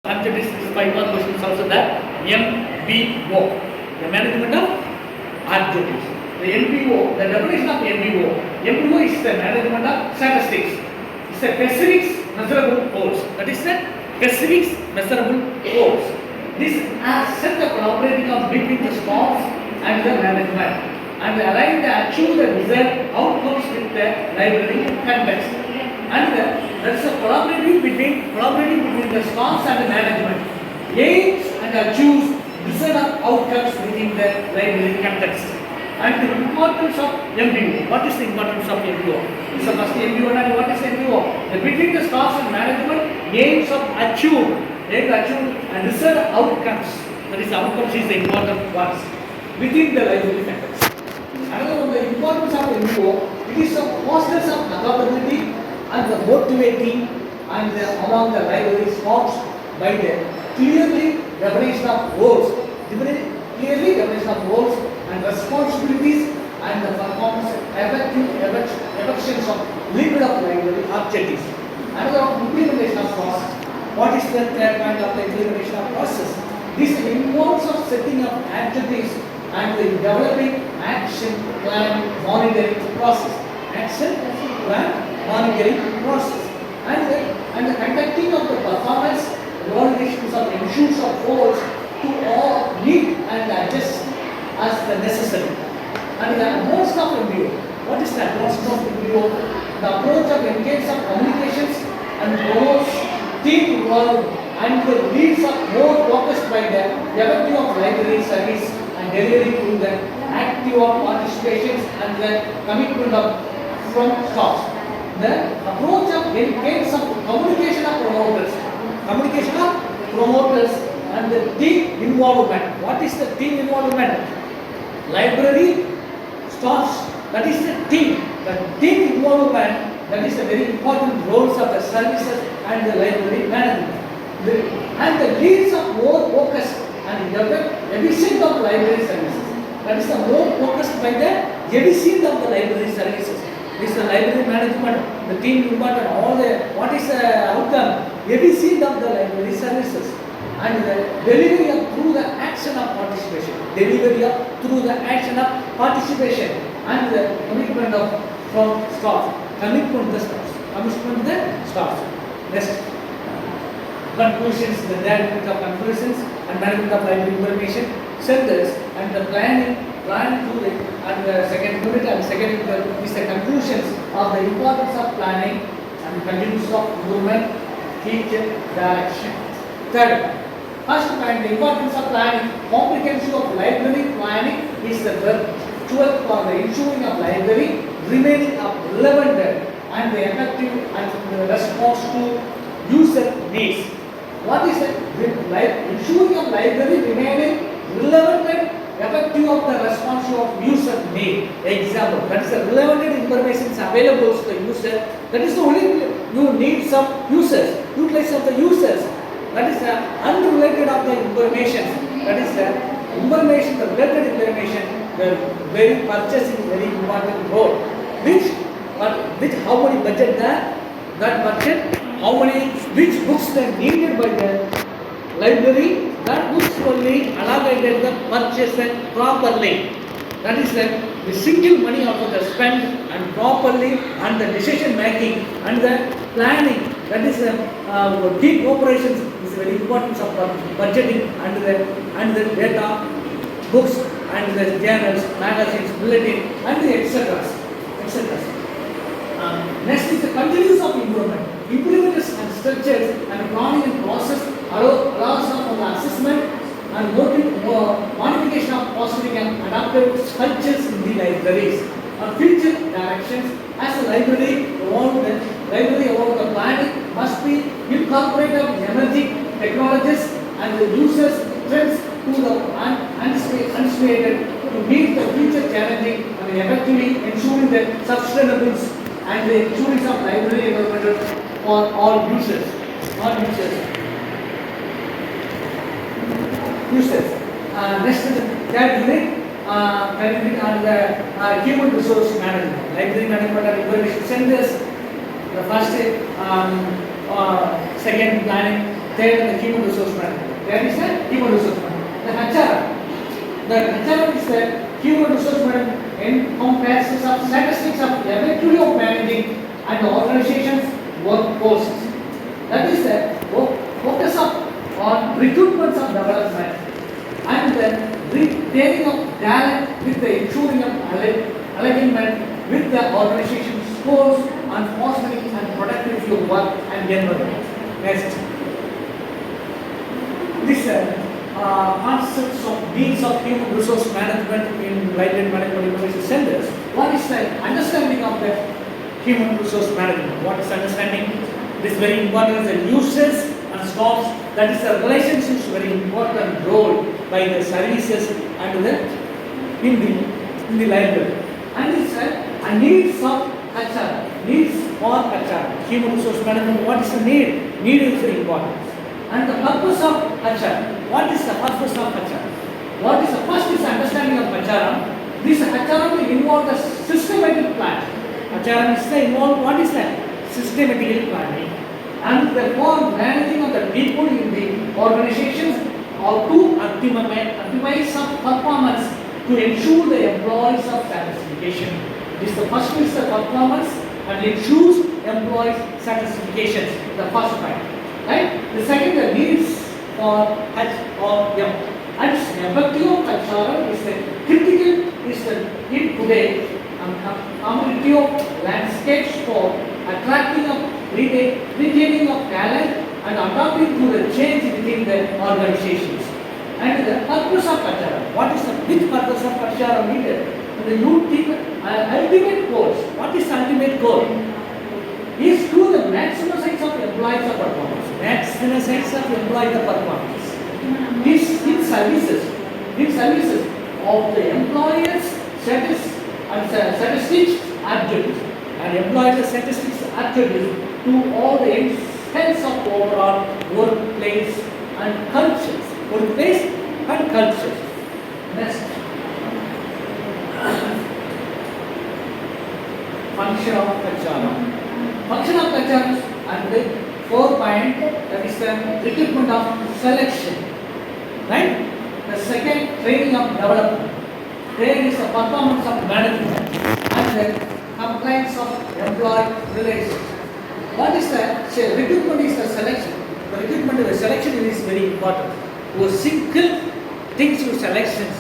Subject is 5 mark question is also that MBO, the management of objectives. The MBO, the definition of MBO is the management of statistics. It's a specific measurable goals. That is the specific measurable goals. This has set the collaborating of between the staff and the management and align the achieve the desired outcomes with the library context. And there is a collaborating between the staff and the management aims and achieves desired outcomes within the library context. And the importance of MBO. What is the importance of MBO? Is the first MBO and what is MBO? The between the staff and management aims of achieve and desired outcomes. That is outcomes is the important ones within the library context. Another one, the importance of MBO, it is a fosters of accountability and the motivating and among the library staffs by the clearly definition of roles, and responsibilities and the performance effections of limit of library objectives. Another of implementation of process. What is the third point of the implementation of process? This involves of setting up activities and the developing action plan monitoring process. Action plan monitoring process. And the conducting of the performance evaluations of issues of goals to all need and adjust as the necessary. And the advanced of MBO. What is the advanced of MBO? The approach of engage of communications and promotes team involved and the leads are more focused by the effective of library service and delivery through the active of participations and the commitment of from staff. The approach of engage of communication of promoters and the team involvement. What is the team involvement? Library staffs, that is the team. The team involvement, that is the very important roles of the services and the library management. And the leads are more focused and efficient of library services. That is the more focused by the efficient of the library services. This is the library management, the team important, all the, what is the outcome? Efficient of the library services. And the delivery of through the action of participation. And the commitment of from staff. Commitment to the staff. Next. Conclusions, the management of conclusions and management of library information centers and the planning to the and the second unit and second is the conclusions of the importance of planning and continuous of improvement, teacher direction. Third, first point, the importance of planning. Comprehensive of library planning is the virtual for the ensuring of library remaining of relevant and the effective and the response to user needs. What is the ensuring of library remaining relevant and effective of the response of user need? Example, that is the relevant information is available to the user. That is the only you needs of users, utilize of the users. That is the unrelated of the information. That is the information, the related information. The very purchasing very important role. Which how many budget that budget? How many which books are needed by the library? That books only allocated the purchase properly. That is the single money also the spend and properly and the decision making and the planning. That is the deep operations is very important of budgeting and the data, books and the journals, magazines, bulletin and the etc. Next is the continuous of improvement. Implementers and structures and planning and process allows for the assessment and modification of positive and adaptive structures in the libraries. Future directions as a library around the planning must be incorporated emerging technologies and the users trends to the anticipated to meet the future challenging and effectively ensuring the sustainability and the ensuring of library environment for all users. Next is the third unit on the human resource management, library management and information centers. The first second planning, Third, the human resource management. That is the human resource management. The HRM. The HRM is the human resource management encompasses of statistics of effectively of managing and the organization's workforces. That is the focus on recruitment of development and the retaining of talent with the ensuring of alignment with the organization's goals and fostering and productivity of work and environment. Next. This concepts of needs of human resource management in library management information centers. What is the understanding of the human resource management? What is understanding? This is very important. The users and staffs. That is the relationships very important role by the services and in the library. And it's a needs of HR. Needs for HR. Human resource management. What is the need? Need is very important. And the purpose of HR. What is the purpose of HR? What is the first is understanding of HRM. This HRM will involve the systematic plan. HRM is the involved. What is that? Systematic planning. And therefore managing of the people in the organizations or to optimize some performance to ensure the employees of satisfaction. This the first is the performance and ensures employees satisfaction. The first point. Right? The second, the needs for H or M. And effective of HRM is the critical is the in today community of landscapes for attracting of retaining of talent and adapting to the change within the organizations. And the purpose of HRM. What is the which purpose of HRM needed? The ultimate goals. What is the ultimate goal? Is to the maximum size of employees of performance. Maximum size of employees of performance. This in services of the employers statistics attributes and employers statistics attributes to all the expense of overall workplace and cultures. Workplace and cultures. Next. Function of HRM. Function of HRM and the 4 point, that is the recruitment of selection. Right? The second, training of development. Third is the performance of management and the compliance of employee relations. What is the recruitment is the selection. The recruitment of the selection is very important. To single things to selections,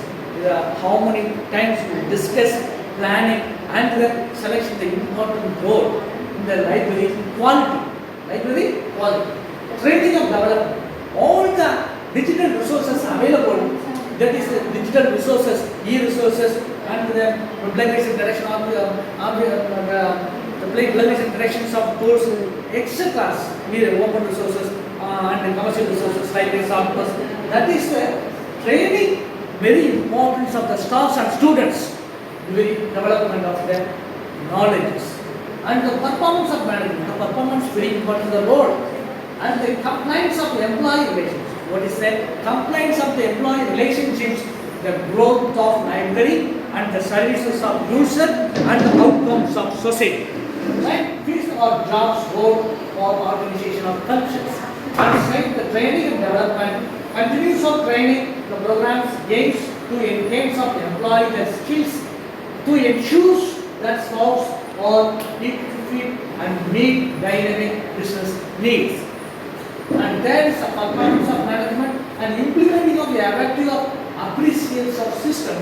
how many times we discuss planning and the selection, the important role in the library quality. Library quality. Training of development. All the digital resources available, that is the digital resources, e-resources and the publication direction of the publication directions of tools, etc. Open resources and the commercial resources, library software. That is the training, very importance of the staffs and students, very development of their knowledges. And the performance of management, the performance very important the role. And the compliance of the employee relations. What is that? Compliance of the employee relationships, the growth of library and the services of user and the outcomes of society. Right? These are jobs, role or organization of cultures. And second, the training and development, continuous of training, the programs aims to enhance of the employee their skills to ensure that staffs are fit and meet dynamic business needs. And there is a performance of management and implementing of the effective of appreciation of system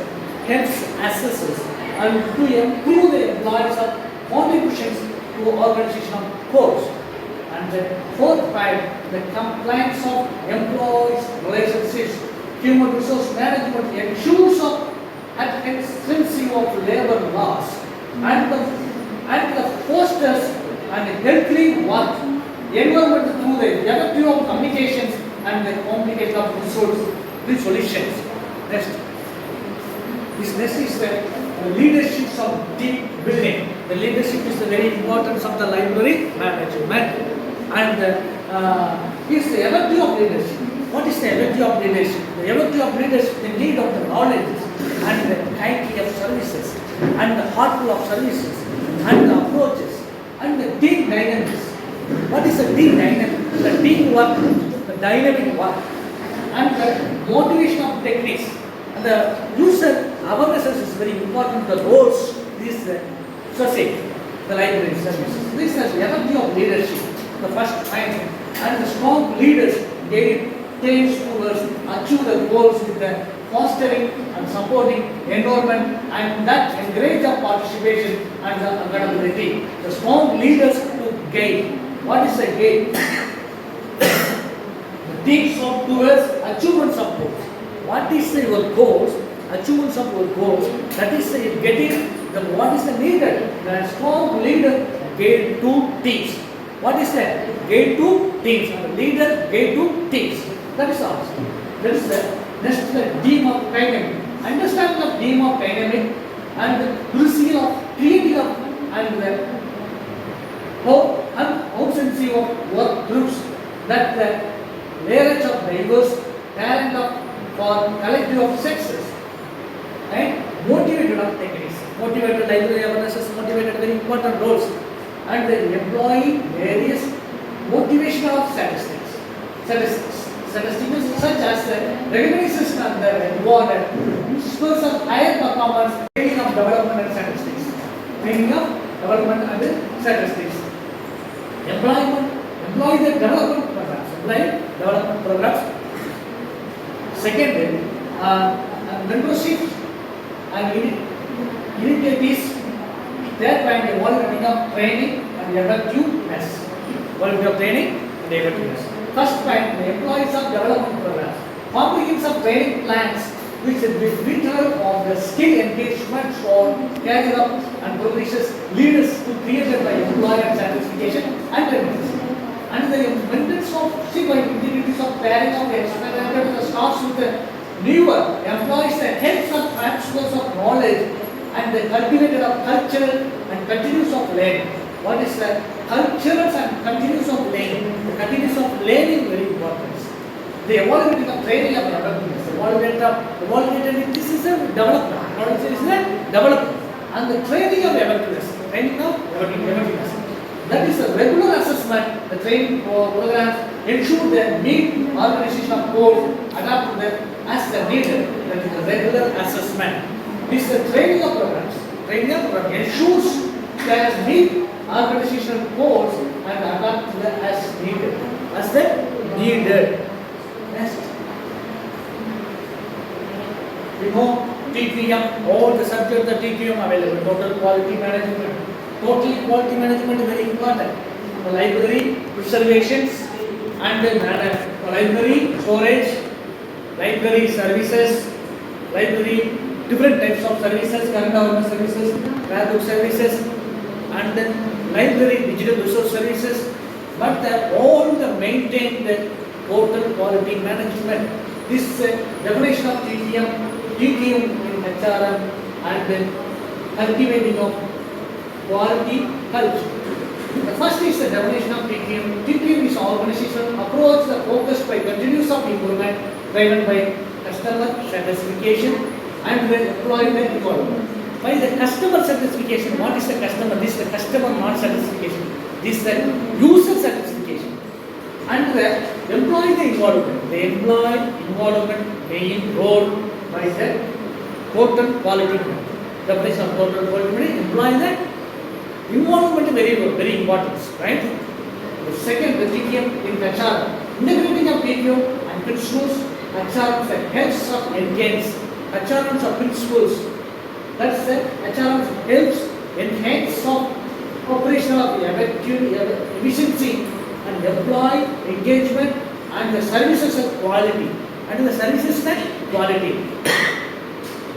helps assessors and to improve the employees of contributions to organization of goals. And the fourth point, the compliance of employees relationships, human resource management ensures of adherence of labor laws and the fosters and healthy work environment through the effective of communications and the complication of resolutions. Next. This next is the leadership of team building. The leadership is the very importance of the library management. And is the effective of leadership. What is the effective of leadership? The effective of leadership, the need of the knowledge and the kindly of services and the heartful of services and the approaches and the team dynamics. What is the team dynamic? The teamwork the dynamic work, and the motivation of techniques. And the user awarenesses is very important. The roles this society, the library services. This is the energy of leadership, the first point. And the strong leaders gave teams towards achieve the goals with the fostering and supporting environment, and that encourage of participation and the accountability. The strong leaders to gain. What is the gain? The teams of towards achievements of goals. What is your goals? Achievements of your goals. That is getting the what is the needed. The strong leader gain two teams. What is that? Gain two teams. And the leader gain two teams. That is all. That is the next the theme of dynamic. Understanding of theme of dynamic and the crucial of creating of and the urgency of work groups that the layers of diverse talent of for collective of success and motivated of techniques. Motivated library awarenesses, motivated very important roles, and the employee various motivational statistics. Statistics such as the recognition and the reward, scores of higher performance, training of development and statistics. Training of development and statistics. Employee the development programs. Employee development programs. Second, mentorship and initiatives. Third point, evaluating of training and effectiveness. Evaluating of training and effectiveness. First point, the employees of development programs. Comprehensive training plans which is literal of the skill engagement for career up and progresses leaders to created by employer satisfaction and readiness. And the maintenance of integrities of pairing of the experimenter starts with the newer employees that helps of transfers of knowledge and the cultivated of cultural and continuous of learning. What is the cultural and continuous of learning? The continuous of learning very important. The evaluating of training of effectiveness. Evaluated this is a development. What is a development. And the training of effectiveness. Training of effectiveness. That is a regular assessment. The training programs ensure that meet organization of goals, adapt to them as the needed. That is a regular assessment. This is the training of programs. Training of programs ensures that meet organizational goals and adapt to them as needed. As the needed. Next. We know TQM, all the subjects of TQM available. Total quality management. Total quality management is very important. The library preservations and the library storage, library services, library different types of services, current government services, book services, and then library digital resource services. But all the maintain the total quality management. This definition of TQM in HRM, and then cultivating of quality culture. The first is the definition of TQM. TQM is an organizational approach that focused by continuous of improvement driven by customer satisfaction and the employment involvement. By the customer satisfaction, what is the customer? This is the customer not satisfaction. This is the user satisfaction. And the employee involvement. The employee involvement being role by the total quality. Definition of total quality employee that involvement is very important, right? The second, the TQM in HR, integrating of TQM and principles, HR that helps of enhance, HR of principles. That's the HR helps enhance of operational of efficiency and employee engagement and the services of quality. And the services that quality.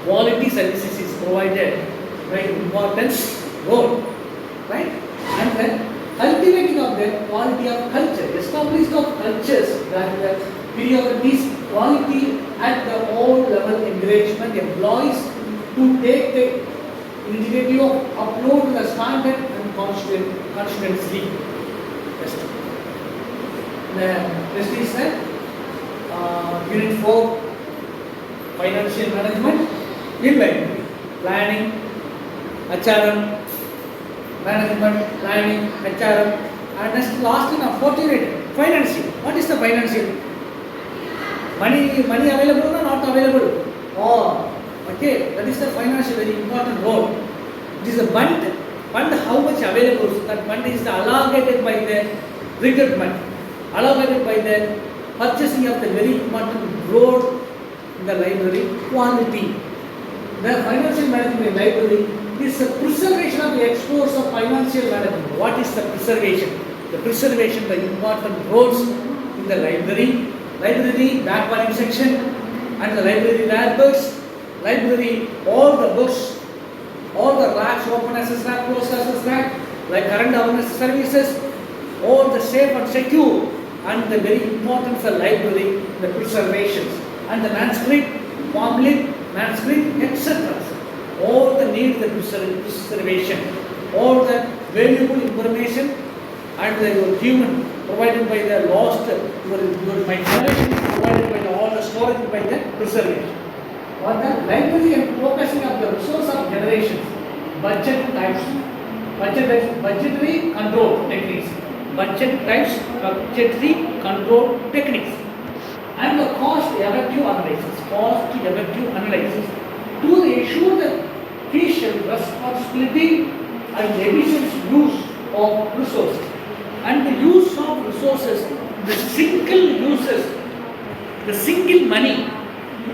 Quality services is provided by importance role. Right? And then cultivating of the quality of culture, established of cultures that the priorities, quality at the all level encouragement employees to take the initiative of upload to the standard and constantly. Next is Unit 4, Financial Management, Inventory, Planning, management, planning, HRM, and next last in 14 Financial. What is the financial? Money available or not available? Oh, okay. That is the financial very important role. It is a fund how much available. That fund is allocated by the recruitment, allocated by the purchasing of the very important role in the library quality. The financial management in library is the preservation of the exports of financial management. What is the preservation? The preservation, the important roles in the library, backward section, and the library rare books, library, all the books, all the racks, open access rack, closed access rack, like current awareness services, all the safe and secure, and the very important for library, the preservations, and the manuscript, pamphlet, manuscript, etc. All the need the preservation, all the valuable information, and the human provided by the lost, my generation is provided by all the storage by the preservation. Or the library and focusing of the resource of generations, budgetary control techniques, budgetary control techniques, and the cost-effective analysis to ensure the efficient responsibility and efficient use of resources. And the use of resources, the single money,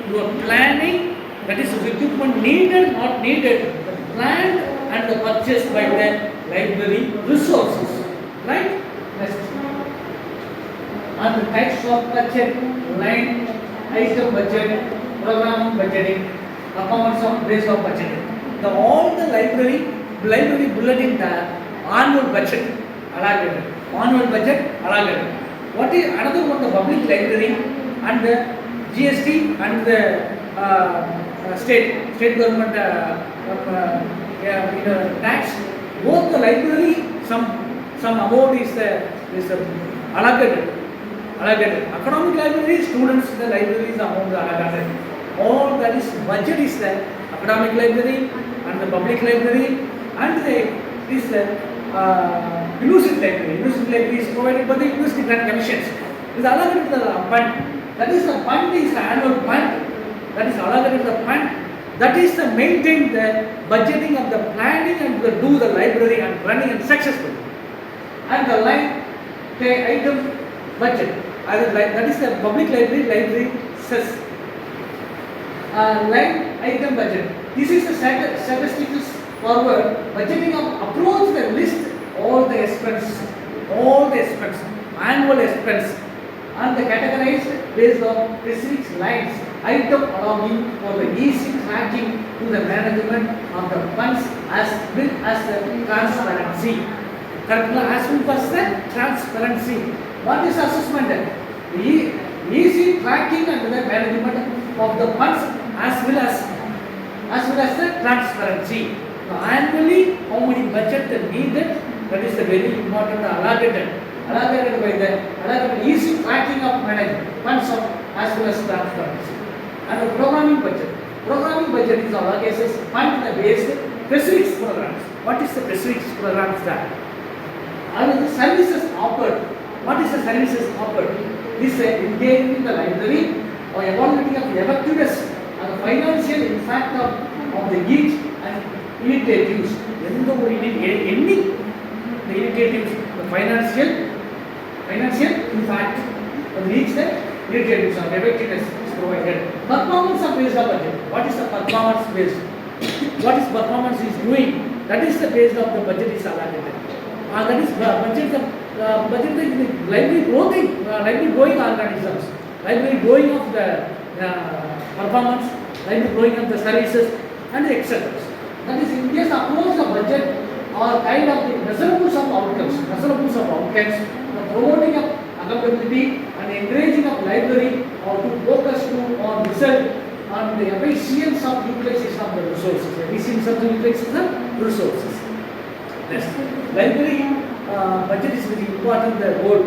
you are planning, that is equipment needed, not needed, the planned and the purchased by the library resources. Right? Next. And the types of budget, line, item budget, program budgeting, performance of base of budgeting. All the library bulletin annual budget allocated. Annual budget allocated. What is another one? The public library and the GST and the state government tax. Both the library, some amount is allocated. Academic library, students in the library is amount allocated. All that is budget is the academic library and the public library and the university library. University library is provided by the University Grant Commissions. It is allocated to the fund. That is the fund is the annual fund. That is allocated to the fund. That is the maintain the budgeting of the planning and the do the library and running and successfully. And the line item budget. That is the public library says. Line item budget. This is the statistical forward budgeting of approach the list all the expenses, annual expense, and the categorized based on specific lines, item allowing for the easy tracking to the management of the funds as well as the transparency. As well as the transparency. What is assessment? Easy tracking and the management of the funds as well as the transparency. Now, annually, how many budget are needed? That is the very important allocated by the easy tracking of management funds of as well as transparency. And the programming budget is all cases fund the based specific programs. What is the specific programs that? And the services offered. What is the services offered? This is engaging the library or evaluating of the effectiveness and the financial impact of the each and initiatives. The initiatives, the financial impact of each the initiatives of effectiveness is provided. Performance of based on budget. What is the performance based? What is performance is doing? That is the base of the budget is allocated. That is budget is library growing organisms, library growing of the performance, library growing of the services and etc. That is in case approach the budget or kind of the measurables of outcomes, the promoting of accountability and encouraging of library or to focus on result on the efficiency of utilization of the resources. Efficiency of the utilization of resources. Next, library budget is very important. The board,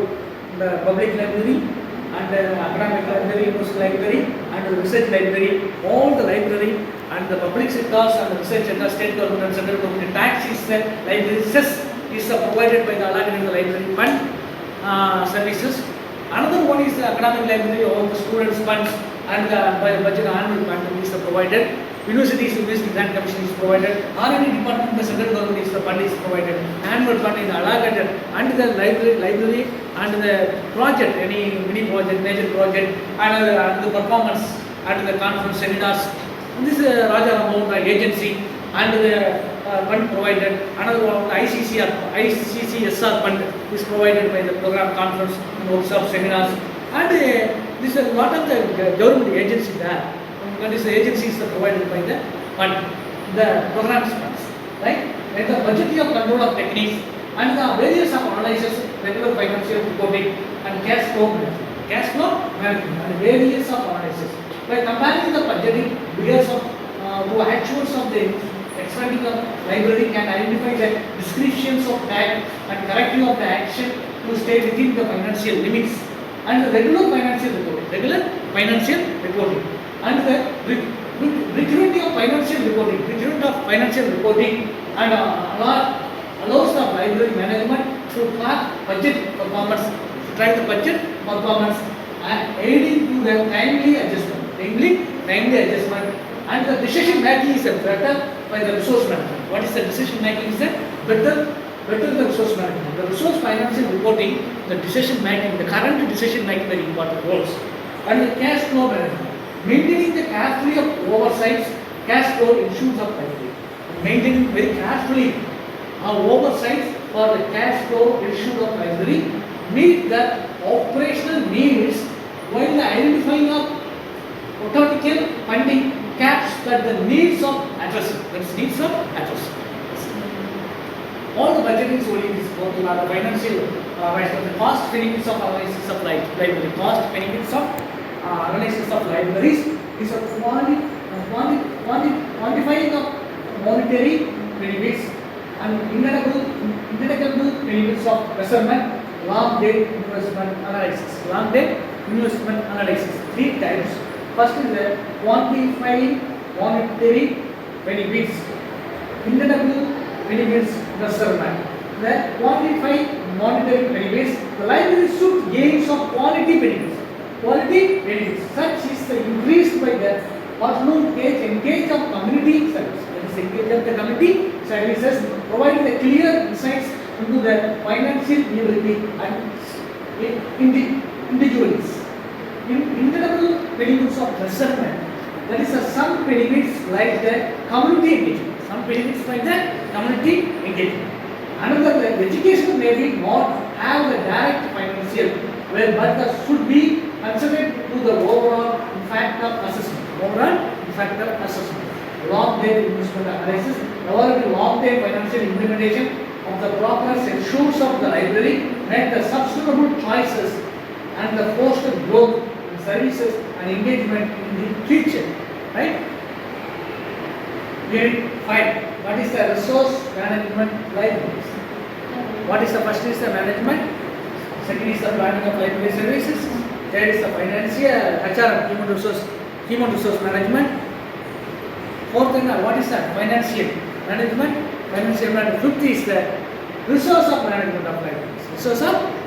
the public library and the academic library, university library and the research library, all the library and the public sectors and the research sector, state government and central government tax is the library cess is provided by the allocated library fund services. Another one is the academic library, all the students' funds and the budget annual fund is provided. Universities Grant Commission is provided. R&D department, the central government is the fund is provided. Annual fund is allocated, and the library and the project, any mini project, major project, and the performance and the conference seminars. This is Raja Ramon agency and the fund provided. Another one, ICCSR fund is provided by the program conference and workshop seminars. And this is a lot of the government agency there. That is the agencies are provided by the fund, the programs funds, right? And the budgetary of control of techniques and the various of analysis, regular financial reporting and cash flow management and various of analysis. By comparing the budgeting figures of to actuals of the expanding of library can identify the descriptions of act and correcting of the action to stay within the financial limits and the regular financial reporting. And the recurrent of financial reporting and allows the library management to track budget performance, and aiding to the timely adjustment, and the decision making is better by the resource management. What is the decision making is better the resource management. The resource financial reporting, the decision making, the current decision making very important roles. And the cash flow management. Maintaining the cash free of oversights, cash flow issues of library. Maintaining very carefully oversights for the cash flow issue of library meet the operational needs while identifying of authoritative funding caps that the needs of addressing. All the budgeting solely is for the financial, the cost benefits of analysis of library. Cost benefits of analysis of libraries is a quantifying of monetary benefits and integral benefits of measurement, long-term investment analysis. Three types. First is the quantifying monetary benefits, integral benefits measurement. The quantifying monetary benefits, the library should gain some quality benefits. Such is the increased by the engage of community service. That is engage of the community services, providing the clear insights into the financial viability and individuals. Integral benefits of measurement. That is some benefits like the community engagement. Another, the education may be not have the direct financial, but that should be considered to the overall impact of assessment. Long-term investment analysis, developing long-term financial implementation of the progress ensures of the library make the sustainable choices and the foster growth in services and engagement in the future. Right? Unit 5. What is the resource management libraries? What is the first is the management, second is the planning of library services, third is the financial, HR, human resource management. Fourth thing, what is that? Financial management. Fifth is the resource of management of libraries.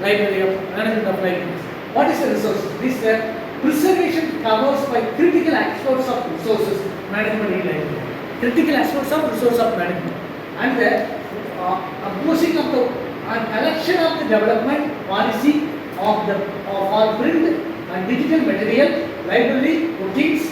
Management of libraries. What is the resources? This is the preservation covers by critical aspects of resources management in library. Critical aspects of resource of management and the opposing of the collection of the development policy of print and digital material, library routines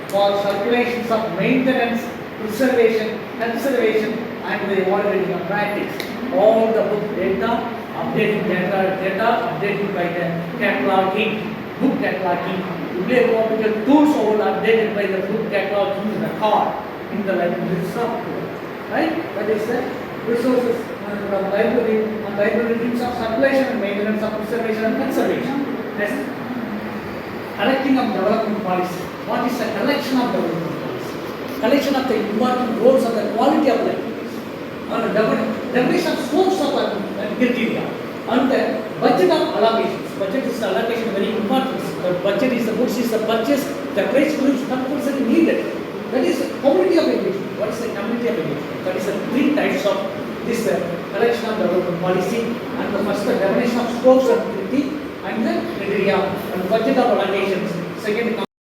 for circulations of maintenance, preservation, conservation, and the evaluating of practice. All the book data, updated by the cataloging, book cataloging, bibliographical tools all updated by the book cataloging record in the library software. Right? That is the resources of library and library routines of circulation and maintenance of preservation and conservation. Next, collecting of development policy. What is the collection of development policy? Collection of the important roles of the quality of libraries, and the definition of source of criteria, and the budget of allocations. Budget is the allocation very important. The budget is the books is the purchase, the price which is compulsory needed. That is community of engagement. What is the community of engagement? That is the three types of this collection of development policy, and the first the definition of scopes and and the media and budget of allocations. Second